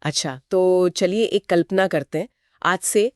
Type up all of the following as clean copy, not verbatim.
अच्छा, तो चलिए एक कल्पना करते हैं। आज से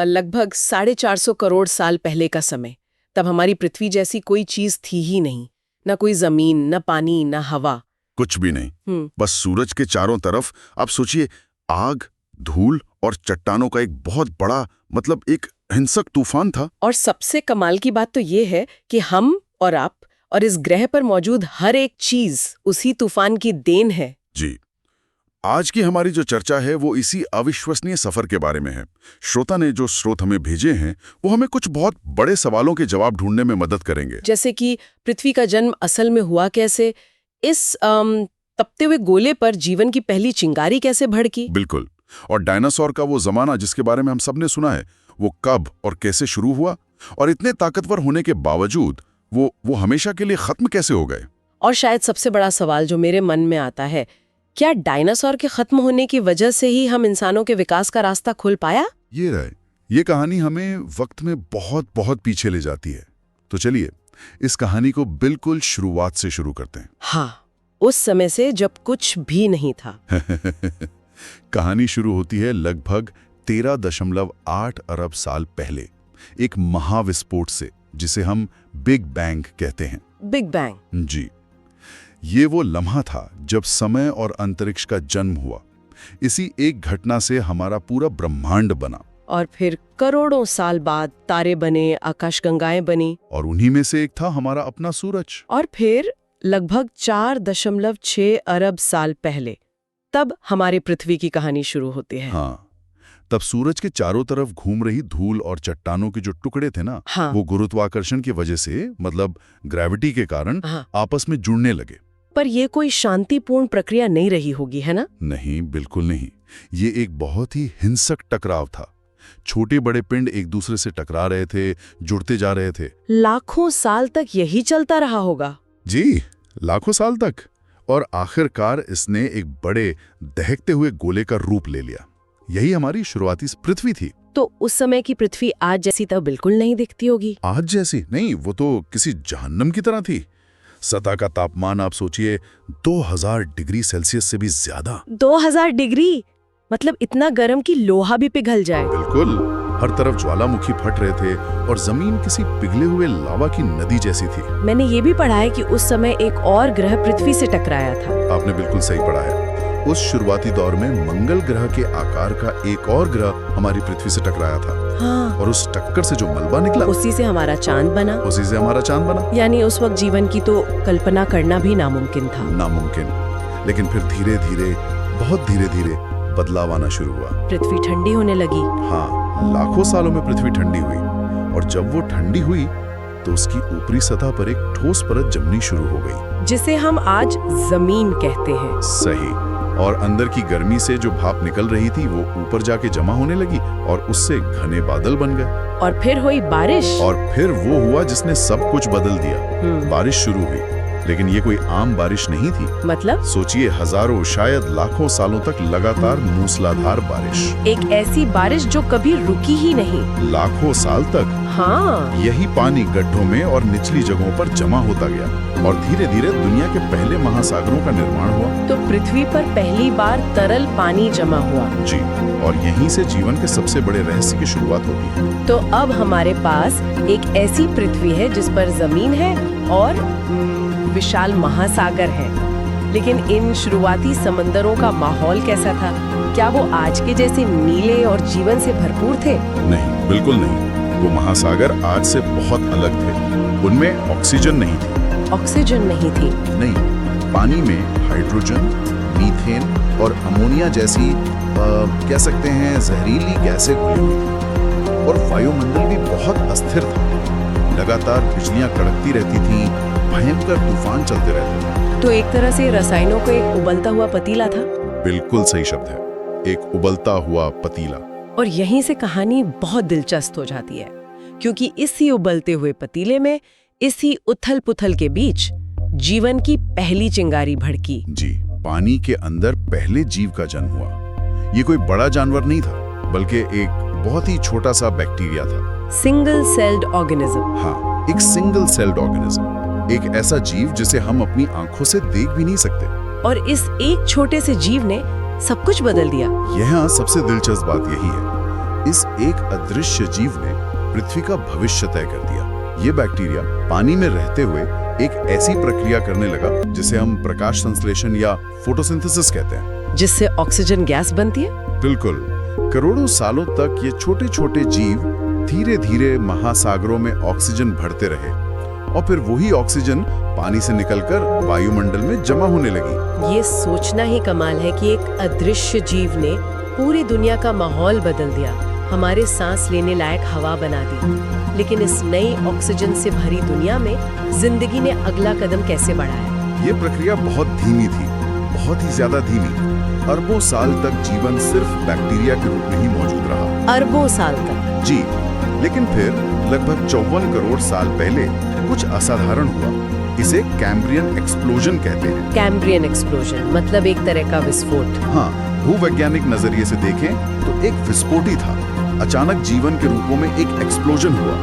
लगभग 450 करोड़ साल पहले का समय। तब हमारी पृथ्वी जैसी कोई चीज थी ही नहीं, ना कोई जमीन, ना पानी, ना हवा। कुछ भी नहीं, बस सूरज के चारों तरफ आप सोचिए आग, धूल और चट्टानों का एक बहुत बड़ा मतलब एक हिंसक तूफान था। और सबसे कमाल की बात तो ये है कि हम और आप और इस ग्रह पर मौजूद हर एक चीज उसी तूफान की देन है। जी, आज की हमारी जो चर्चा है वो इसी अविश्वसनीय सफर के बारे में है। श्रोता ने जो स्रोत हमें भेजे हैं वो हमें कुछ बहुत बड़े सवालों के जवाब ढूंढने में मदद करेंगे। जैसे कि पृथ्वी का जन्म असल में हुआ कैसे, इस तपते हुए गोले पर जीवन की पहली चिंगारी कैसे भड़की। बिल्कुल, और डायनासोर का वो जमाना जिसके बारे में हम सबने सुना है, वो कब और कैसे शुरू हुआ, और इतने ताकतवर होने के बावजूद वो हमेशा के लिए खत्म कैसे हो गए। और शायद सबसे बड़ा सवाल जो मेरे मन में आता है, क्या डायनासोर के खत्म होने की वजह से ही हम इंसानों के विकास का रास्ता खुल पाया? ये कहानी हमें वक्त में बहुत बहुत पीछे ले जाती है। तो चलिए इस कहानी को बिल्कुल शुरुआत से शुरू करते हैं। हाँ, उस समय से जब कुछ भी नहीं था। कहानी शुरू होती है लगभग 13.8 अरब साल पहले एक महाविस्फोट से, जिसे हम बिग बैंग कहते हैं। Big bang? जी, ये वो लम्हा था जब समय और अंतरिक्ष का जन्म हुआ। इसी एक घटना से हमारा पूरा ब्रह्मांड बना। और फिर करोड़ों साल बाद तारे बने, आकाशगंगाएं बनी, और उन्हीं में से एक था हमारा अपना सूरज। और फिर लगभग 4.6 अरब साल पहले तब हमारी पृथ्वी की कहानी शुरू होती है। हाँ, तब सूरज के चारों तरफ घूम रही धूल और चट्टानों के जो टुकड़े थे ना, हाँ। वो गुरुत्वाकर्षण की वजह से मतलब ग्रेविटी के कारण हाँ। आपस में जुड़ने लगे। पर ये कोई शांतिपूर्ण प्रक्रिया नहीं रही होगी, है ना? नहीं, बिल्कुल नहीं। ये एक बहुत ही हिंसक टकराव था। छोटे बड़े पिंड एक दूसरे से टकरा रहे थे, जुड़ते जा रहे थे। लाखों साल तक यही चलता रहा होगा। जी, लाखों साल तक। और आखिरकार इसने एक बड़े दहकते हुए गोले का रूप ले लिया। यही हमारी शुरुआती पृथ्वी थी। तो उस समय की पृथ्वी आज जैसी तो बिल्कुल नहीं दिखती होगी। आज जैसी नहीं, वो तो किसी जहन्नम की तरह थी। सतह का तापमान आप सोचिए 2000 डिग्री सेल्सियस से भी ज्यादा। 2000 डिग्री मतलब इतना गर्म कि लोहा भी पिघल जाए। बिल्कुल, हर तरफ ज्वालामुखी फट रहे थे और जमीन किसी पिघले हुए लावा की नदी जैसी थी। मैंने ये भी पढ़ा है कि उस समय एक और ग्रह पृथ्वी से टकराया था। आपने बिल्कुल सही पढ़ा है। उस शुरुआती दौर में मंगल ग्रह के आकार का एक और ग्रह हमारी पृथ्वी से टकराया था। हाँ। और उस टक्कर से जो मलबा निकला, उसी से हमारा चांद बना। उसी से हमारा चांद बना। यानी उस वक्त जीवन की तो कल्पना करना भी नामुमकिन था। नामुमकिन। लेकिन फिर धीरे धीरे, बहुत धीरे धीरे बदलाव आना शुरू हुआ। पृथ्वी ठंडी होने लगी। हाँ, लाखों सालों में पृथ्वी ठंडी हुई, और जब वो ठंडी हुई तो उसकी ऊपरी सतह पर एक ठोस परत जमनी शुरू हो गई, जिसे हम आज जमीन कहते हैं। सही। और अंदर की गर्मी से जो भाप निकल रही थी वो ऊपर जाके जमा होने लगी और उससे घने बादल बन गए। और फिर हुई बारिश। और फिर वो हुआ जिसने सब कुछ बदल दिया। बारिश शुरू हुई, लेकिन ये कोई आम बारिश नहीं थी। मतलब? सोचिए, हजारों शायद लाखों सालों तक लगातार मूसलाधार बारिश। एक ऐसी बारिश जो कभी रुकी ही नहीं। लाखों साल तक। हाँ। यही पानी गड्ढों में और निचली जगहों पर जमा होता गया और धीरे धीरे दुनिया के पहले महासागरों का निर्माण हुआ। तो पृथ्वी पर पहली बार तरल पानी जमा हुआ। जी, और यहीं से जीवन के सबसे बड़े रहस्य की शुरुआत होती है। तो अब हमारे पास एक ऐसी पृथ्वी है जिस पर जमीन है और विशाल महासागर है। लेकिन इन शुरुआती समंदरों का माहौल कैसा था? क्या वो आज के जैसे नीले और जीवन से भरपूर थे? नहीं, बिल्कुल नहीं। वो महासागर आज से बहुत अलग थे। उनमें ऑक्सीजन नहीं थी। ऑक्सीजन नहीं थी? नहीं, पानी में हाइड्रोजन, मीथेन और अमोनिया जैसी कह सकते हैं जहरीली गैसें घुली हुई थी। और वायुमंडल भी बहुत अस्थिर था। लगातार बिजलियां कड़कती रहती थीं, भयंकर तूफान चलते रहते थे। तो एक तरह से रसायनों का एक उबलता हुआ पतीला था। बिल्कुल सही शब्द है, एक उबलता हुआ पतीला। और यहीं से कहानी बहुत दिलचस्प हो जाती है, क्योंकि इसी उबलते हुए पतीले में, इसी उथल पुथल के बीच जीवन की पहली चिंगारी भड़की। जी, पानी के अंदर पहले जीव का जन्म हुआ। ये कोई बड़ा जानवर नहीं था, बल्कि एक बहुत ही छोटा सा बैक्टीरिया था। Single celled organism. हाँ, एक सिंगल सेल्ड ऑर्गेनिज्म, एक ऐसा जीव जिसे हम अपनी आंखों से देख भी नहीं सकते। और इस एक छोटे से जीव ने सब कुछ बदल दिया। यहाँ सबसे दिलचस्प बात यही है, इस एक अदृश्य जीव ने पृथ्वी का भविष्य तय कर दिया। ये बैक्टीरिया पानी में रहते हुए एक ऐसी प्रक्रिया करने लगा जिसे हम प्रकाश संश्लेषण या फोटोसिंथेसिस कहते हैं, जिससे ऑक्सीजन गैस बनती है। बिल्कुल। करोड़ों सालों तक ये छोटे छोटे जीव धीरे धीरे महासागरों में ऑक्सीजन भरते रहे और फिर वही ऑक्सीजन पानी से निकलकर वायुमंडल में जमा होने लगी। ये सोचना ही कमाल है कि एक अदृश्य जीव ने पूरी दुनिया का माहौल बदल दिया, हमारे सांस लेने लायक हवा बना दी। लेकिन इस नई ऑक्सीजन से भरी दुनिया में जिंदगी ने अगला कदम कैसे बढ़ाया? ये प्रक्रिया बहुत धीमी थी, बहुत ही ज्यादा धीमी। अरबों साल तक जीवन सिर्फ बैक्टीरिया के रूप में ही मौजूद रहा। अरबों साल तक? जी, लेकिन फिर लगभग 54 करोड़ साल पहले कुछ असाधारण हुआ। इसे कैम्ब्रियन एक्सप्लोजन कहते हैं। कैम्ब्रियन एक्सप्लोजन मतलब एक तरह का विस्फोट। हाँ, भूवैज्ञानिक नजरिए से देखें तो एक विस्फोट ही था। अचानक जीवन के रूपों में एक एक्सप्लोजन हुआ।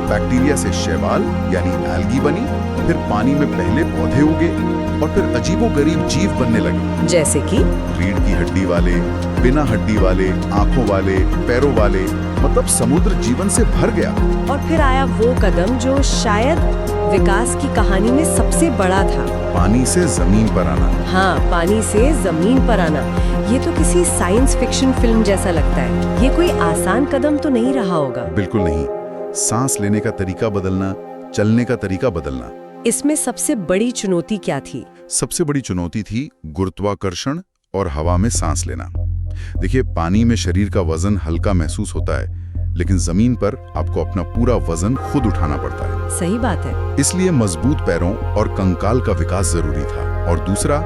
बैक्टीरिया से शैवाल यानी एल्गी बनी, फिर पानी में पहले पौधे उगे और फिर अजीबोगरीब जीव बनने लगे। जैसे कि रीढ़ की हड्डी वाले, बिना हड्डी वाले, आंखों वाले, पैरों वाले, मतलब समुद्र जीवन से भर गया। और फिर आया वो कदम जो शायद विकास की कहानी में सबसे बड़ा था। पानी से जमीन पर आना। हाँ, पानी से जमीन पर आना। ये तो किसी साइंस फिक्शन फिल्म जैसा लगता है। ये कोई आसान कदम तो नहीं रहा होगा। बिल्कुल नहीं। सांस लेने का तरीका बदलना, चलने का तरीका बदलना। इसमें सबसे बड़ी चुनौती क्या थी? सबसे बड़ी चुनौती थी गुरुत्वाकर्षण और हवा में सांस लेना। देखिए, पानी में शरीर का वजन हल्का महसूस होता है, लेकिन जमीन पर आपको अपना पूरा वजन खुद उठाना पड़ता है। सही बात है। इसलिए मजबूत पैरों और कंकाल का विकास जरूरी था। और दूसरा,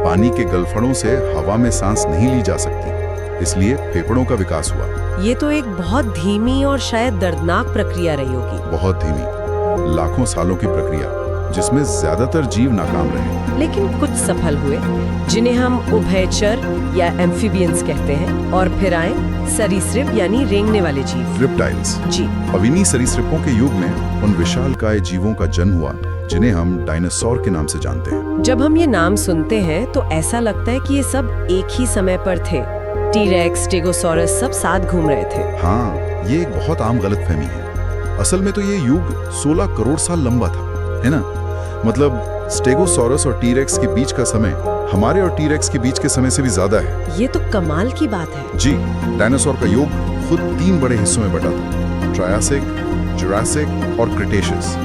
पानी के गलफड़ों से हवा में सांस नहीं ली जा सकती, इसलिए फेफड़ों का विकास हुआ। ये तो एक बहुत धीमी और शायद दर्दनाक प्रक्रिया रही होगी। बहुत धीमी, लाखों सालों की प्रक्रिया जिसमें ज्यादातर जीव नाकाम रहे। लेकिन कुछ सफल हुए, जिन्हें हम उभयचर या एम्फीबियंस कहते हैं। और फिर आए सरीसृप यानी रेंगने वाले जीव, रिप्टाइल्स। जी। अब इन्हीं सरीसृपों के युग में उन विशालकाय जीवों का जन्म हुआ जिन्हें हम डायनासोर के नाम से जानते हैं। जब हम ये नाम सुनते हैं तो ऐसा लगता है कि ये सब एक ही समय पर थे। टीरेक्स, स्टेगोसॉरस सब साथ घूम रहे थे। हाँ, ये एक बहुत आम गलतफहमी है। असल में तो ये युग 16 करोड़ साल लंबा था, है ना? मतलब स्टेगोसॉरस और टीरेक्स के बीच का समय हमारे और टीरेक्स के बीच के समय से भी ज्यादा है। ये तो कमाल की बात है। जी, डायनासोर का युग खुद 3 बड़े हिस्सों में बटा था, ट्रायासिक, जुरासिक और क्रिटेशियस।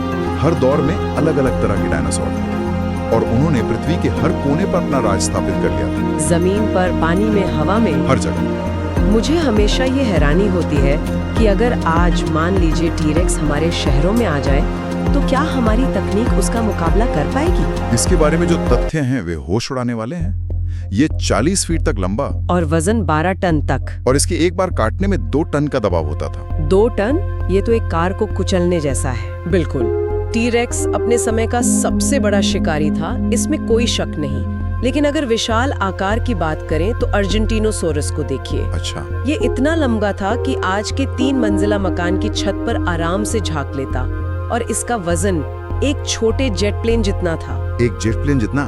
हर दौर में अलग अलग तरह के डायनासोर थे और उन्होंने पृथ्वी के हर कोने पर अपना राज स्थापित कर लिया था। जमीन पर, पानी में, हवा में, हर जगह। मुझे हमेशा ये हैरानी होती है कि अगर आज मान लीजिए टीरेक्स हमारे शहरों में आ जाए तो क्या हमारी तकनीक उसका मुकाबला कर पाएगी? इसके बारे में जो तथ्य हैं वे होश उड़ाने वाले हैं। ये 40 फीट तक लंबा और वजन 12 टन तक, और इसके एक बार काटने में 2 टन का दबाव होता था। 2 टन? ये तो एक कार को कुचलने जैसा है। बिल्कुल। टीरेक्स अपने समय का सबसे बड़ा शिकारी था, इसमें कोई शक नहीं। लेकिन अगर विशाल आकार की बात करें तो अर्जेंटिनोसोरस को देखिए। अच्छा। ये इतना लंबा था कि आज के 3 मंजिला मकान की छत पर आराम से झांक लेता, और इसका वजन एक छोटे जेट प्लेन जितना था। एक जेट प्लेन जितना?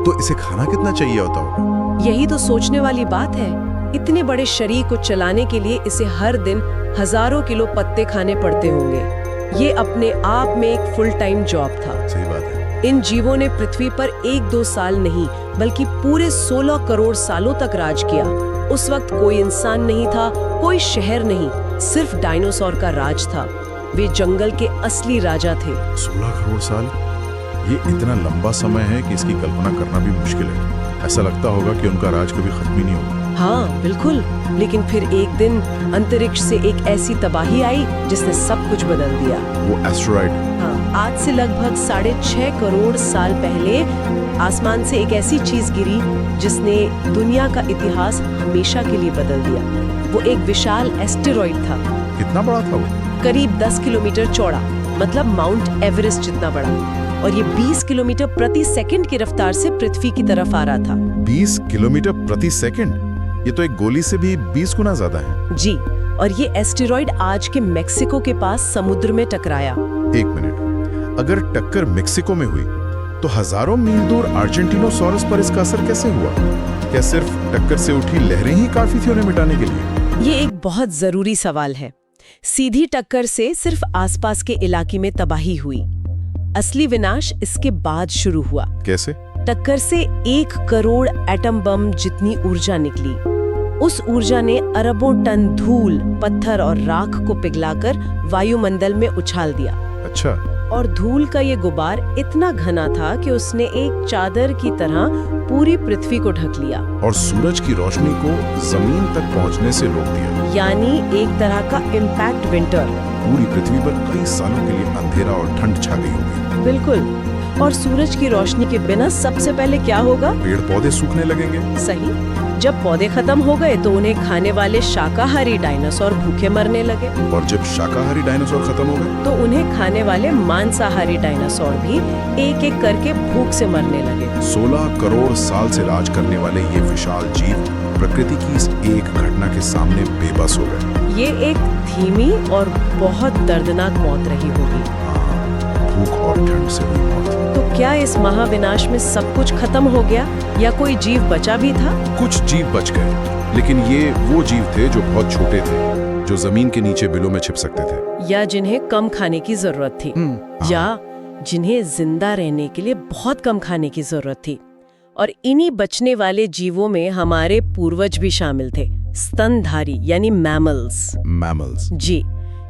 तो इसे खाना कितना चाहिए होता होगा? यही तो सोचने वाली बात है। इतने बड़े शरीर को चलाने के लिए इसे हर दिन हजारों किलो पत्ते खाने पड़ते होंगे। ये अपने आप में एक फुल टाइम जॉब था। सही बात है। इन जीवों ने पृथ्वी पर 1-2 साल नहीं बल्कि पूरे 16 करोड़ सालों तक राज किया। उस वक्त कोई इंसान नहीं था, कोई शहर नहीं, सिर्फ डायनासोर का राज था। वे जंगल के असली राजा थे। 16 करोड़ साल, ये इतना लंबा समय है कि इसकी कल्पना करना भी मुश्किल है। ऐसा लगता होगा कि उनका राज कभी खत्म ही नहीं होगा। हाँ बिल्कुल, लेकिन फिर एक दिन अंतरिक्ष से एक ऐसी तबाही आई जिसने सब कुछ बदल दिया। वो एस्टेरॉइड। हाँ, आज से लगभग 6.5 करोड़ साल पहले आसमान से एक ऐसी चीज गिरी जिसने दुनिया का इतिहास हमेशा के लिए बदल दिया। वो एक विशाल एस्टेरॉइड था। कितना बड़ा था वो? करीब 10 किलोमीटर चौड़ा, मतलब माउंट एवरेस्ट जितना बड़ा, और ये 20 किलोमीटर प्रति सेकंड की रफ्तार से पृथ्वी की तरफ आ रहा था। 20 किलोमीटर प्रति सेकंड? ये तो एक गोली से भी 20 गुना ज्यादा है। जी, और ये एस्टेरॉइड आज के मेक्सिको के पास समुद्र में टकराया। एक मिनट, अगर टक्कर मेक्सिको में हुई तो हजारों मील दूर अर्जेंटिनोसॉरस पर इसका असर कैसे हुआ? क्या सिर्फ टक्कर से उठी लहरें ही काफी थी उन्हें मिटाने के लिए? ये एक बहुत जरूरी सवाल है। सीधी टक्कर से सिर्फ आसपास के इलाके में तबाही हुई। असली विनाश इसके बाद शुरू हुआ। कैसे? टक्कर से 1 करोड़ एटम बम जितनी ऊर्जा निकली। उस ऊर्जा ने अरबों टन धूल, पत्थर और राख को पिघलाकर वायुमंडल में उछाल दिया। अच्छा। और धूल का ये गुबार इतना घना था कि उसने एक चादर की तरह पूरी पृथ्वी को ढक लिया और सूरज की रोशनी को जमीन तक पहुंचने से रोक दिया। यानी एक तरह का इम्पैक्ट विंटर। पूरी पृथ्वी पर कई सालों के लिए अंधेरा और ठंड छा गई होगी। बिल्कुल। और सूरज की रोशनी के बिना सबसे पहले क्या होगा? पेड़ पौधे सूखने लगेंगे। सही। जब पौधे खत्म हो गए तो उन्हें खाने वाले शाकाहारी डायनासोर भूखे मरने लगे। और जब शाकाहारी डायनासोर खत्म हो गए तो उन्हें खाने वाले मांसाहारी डायनासोर भी एक एक करके भूख से मरने लगे। 16 करोड़ साल से राज करने वाले ये विशाल जीव प्रकृति की इस एक घटना के सामने बेबस हो गए। ये एक धीमी और बहुत दर्दनाक मौत रही होगी। भूख और ठंड से हुई मौत। तो क्या इस महाविनाश में सब कुछ खत्म हो गया या कोई जीव बचा भी था? कुछ जीव बच गए, लेकिन ये वो जीव थे जो बहुत छोटे थे, जो जमीन के नीचे बिलों में छिप सकते थे, या जिन्हें कम खाने की जरूरत थी, या जिन्हें जिंदा रहने के लिए बहुत कम खाने की जरूरत थी। और इन्हीं बचने वाले जीवों में हमारे पूर्वज भी शामिल थे, स्तनधारी यानी मैमल्स। जी,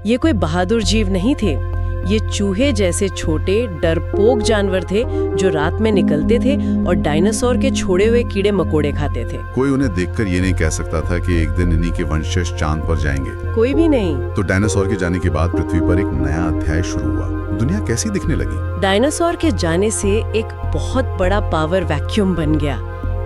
ये कोई बहादुर जीव नहीं थे। ये चूहे जैसे छोटे डरपोक जानवर थे जो रात में निकलते थे और डायनासोर के छोड़े हुए कीड़े मकोड़े खाते थे। कोई उन्हें देखकर ये नहीं कह सकता था कि एक दिन इन्हीं के वंशज चांद पर जाएंगे। कोई भी नहीं। तो डायनासोर के जाने के बाद पृथ्वी पर एक नया अध्याय शुरू हुआ। दुनिया कैसी दिखने लगी? डायनासोर के जाने से एक बहुत बड़ा पावर वैक्यूम बन गया।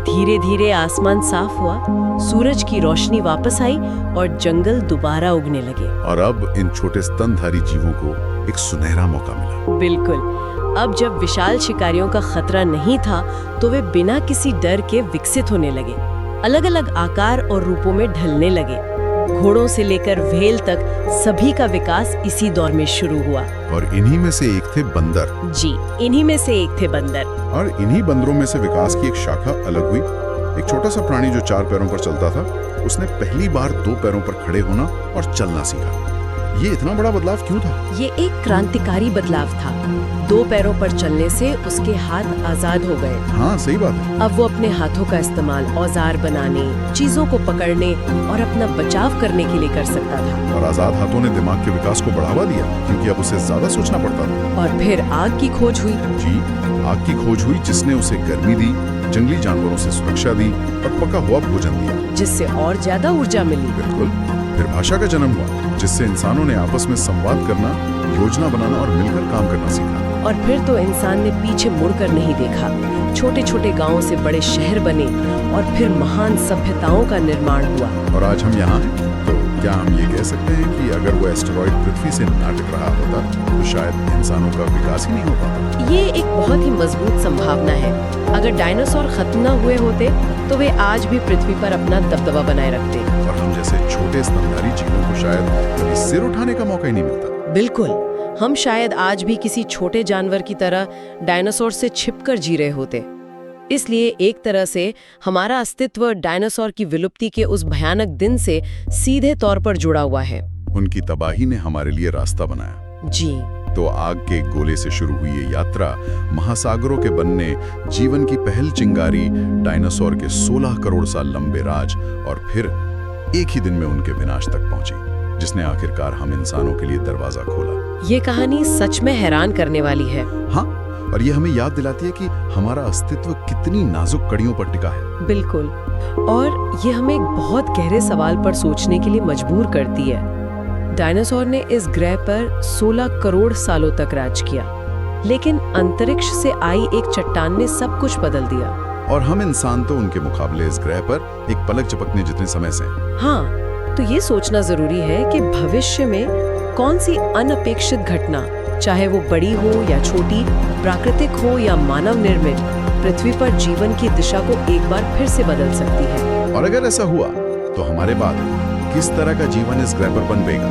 धीरे धीरे आसमान साफ हुआ, सूरज की रोशनी वापस आई और जंगल दोबारा उगने लगे। और अब इन छोटे स्तनधारी जीवों को एक सुनहरा मौका मिला। बिल्कुल। अब जब विशाल शिकारियों का खतरा नहीं था तो वे बिना किसी डर के विकसित होने लगे, अलग अलग आकार और रूपों में ढलने लगे। घोड़ों से लेकर व्हेल तक सभी का विकास इसी दौर में शुरू हुआ। और इन्हीं में से एक थे बंदर। जी, इन्हीं में से एक थे बंदर। और इन्हीं बंदरों में से विकास की एक शाखा अलग हुई। एक छोटा सा प्राणी जो 4 पैरों पर चलता था, उसने पहली बार 2 पैरों पर खड़े होना और चलना सीखा। ये इतना बड़ा बदलाव क्यों था? ये एक क्रांतिकारी बदलाव था। 2 पैरों पर चलने से उसके हाथ आजाद हो गए। हाँ, सही बात है। अब वो अपने हाथों का इस्तेमाल औजार बनाने, चीजों को पकड़ने और अपना बचाव करने के लिए कर सकता था। और आजाद हाथों ने दिमाग के विकास को बढ़ावा दिया, क्योंकि अब उसे ज्यादा सोचना पड़ता था। और फिर आग की खोज हुई। जी, आग की खोज हुई जिसने उसे गर्मी दी, जंगली जानवरों से सुरक्षा दी और पका हुआ भोजन दिया, जिससे और ज्यादा ऊर्जा मिली। बिल्कुल। फिर भाषा का जन्म हुआ, जिससे इंसानों ने आपस में संवाद करना, योजना बनाना और मिलकर काम करना सीखा। और फिर तो इंसान ने पीछे मुड़कर नहीं देखा। छोटे छोटे गांवों से बड़े शहर बने और फिर महान सभ्यताओं का निर्माण हुआ। और आज हम यहाँ हैं, तो क्या हम ये कह सकते हैं कि अगर वो एस्टेरॉइड पृथ्वी से ना टकरा होता तो शायद इंसानों का विकास ही नहीं हो पाता? ये एक बहुत ही मजबूत संभावना है। अगर डायनासोर खत्म न हुए होते तो वे आज भी पृथ्वी पर अपना दबदबा बनाए रखते। और हम जैसे छोटे स्तनधारी जीवों को शायद कभी सिर उठाने का मौका ही नहीं मिलता। बिल्कुल। हम शायद आज भी किसी छोटे जानवर की तरह डायनासोर से छिपकर जी रहे होते। इसलिए एक तरह से हमारा अस्तित्व डायनासोर की विलुप्ति के उस भयानक दिन से सीधे तौर पर जुड़ा हुआ है। उनकी तबाही ने हमारे लिए रास्ता बनाया। जी। तो आग के गोले से शुरू हुई ये यात्रा, महासागरों के बनने, जीवन की पहल चिंगारी, डायनासोर के 16 करोड़ साल लंबे राज और फिर एक ही दिन में उनके विनाश तक पहुंची, जिसने आखिरकार हम इंसानों के लिए दरवाजा खोला। ये कहानी सच में हैरान करने वाली है। हाँ, और ये हमें याद दिलाती है कि हमारा अस्तित्व कितनी नाजुक कड़ियों पर टिका है। बिल्कुल। और ये हमें एक बहुत गहरे सवाल पर सोचने के लिए मजबूर करती है। डायनासोर ने इस ग्रह पर 16 करोड़ सालों तक राज किया, लेकिन अंतरिक्ष से आई एक चट्टान ने सब कुछ बदल दिया। और हम इंसान तो उनके मुकाबले इस ग्रह पर एक पलक झपकने जितने समय से हैं। हाँ, तो ये सोचना जरूरी है कि भविष्य में कौन सी अनपेक्षित घटना, चाहे वो बड़ी हो या छोटी, प्राकृतिक हो या मानव निर्मित, पृथ्वी पर जीवन की दिशा को एक बार फिर से बदल सकती है। और अगर ऐसा हुआ तो हमारे बाद किस तरह का जीवन इस ग्रह पर पनपेगा?